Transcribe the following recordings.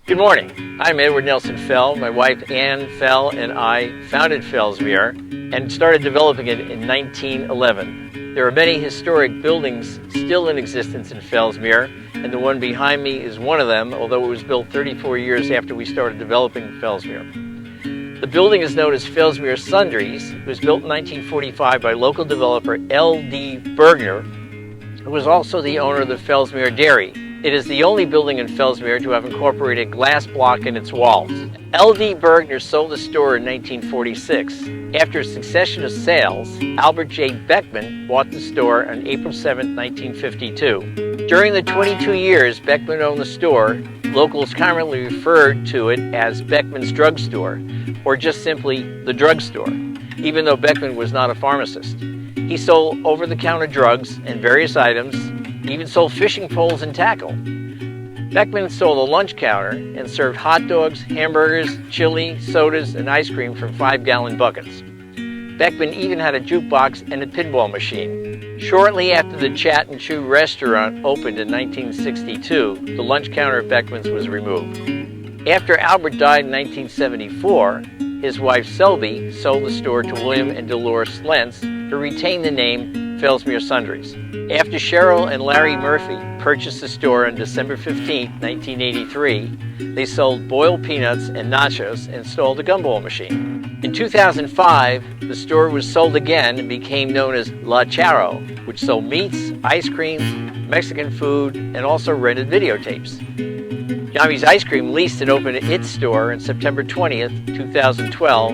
Good morning. I'm Edward Nelson Fell. My wife Ann Fell and I founded Fellsmere and started developing it in 1911. There are many historic buildings still in existence in Fellsmere, and the one behind me is one of them, although it was built 34 years after we started developing Fellsmere. The building is known as Fellsmere Sundries. It was built in 1945 by local developer L.D. Bergner, who was also the owner of the Fellsmere Dairy. It is the only building in Fellsmere to have incorporated glass block in its walls. L.D. Bergner sold the store in 1946. After a succession of sales, Albert J. Beckman bought the store on April 7, 1952. During the 22 years Beckman owned the store, locals commonly referred to it as Beckman's Drugstore, or just simply the drugstore, even though Beckman was not a pharmacist. He sold over-the-counter drugs and various items, even sold fishing poles and tackle. Beckman sold a lunch counter and served hot dogs, hamburgers, chili, sodas, and ice cream from 5-gallon buckets. Beckman even had a jukebox and a pinball machine. Shortly after the Chat and Chew restaurant opened in 1962, the lunch counter at Beckman's was removed. After Albert died in 1974, his wife Selby sold the store to William and Dolores Lentz, who retained the name Fellsmere Sundries. After Cheryl and Larry Murphy purchased the store on December 15, 1983, they sold boiled peanuts and nachos and installed a gumball machine. In 2005, the store was sold again and became known as La Charo, which sold meats, ice cream, Mexican food, and also rented videotapes. Yami's Ice Cream leased and opened its store on September 20th, 2012,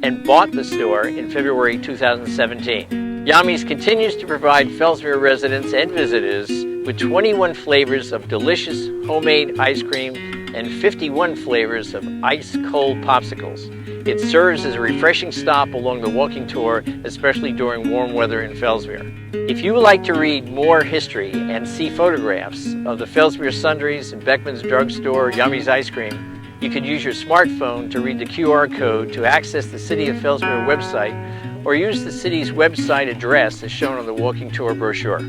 and bought the store in February 2017. Yami's continues to provide Fellsmere residents and visitors with 21 flavors of delicious homemade ice cream and 51 flavors of ice-cold popsicles. It serves as a refreshing stop along the walking tour, especially during warm weather in Fellsmere. If you would like to read more history and see photographs of the Fellsmere Sundries and Beckman's Drugstore, Yami's Ice Cream, you can use your smartphone to read the QR code to access the City of Fellsmere website, or use the city's website address as shown on the walking tour brochure.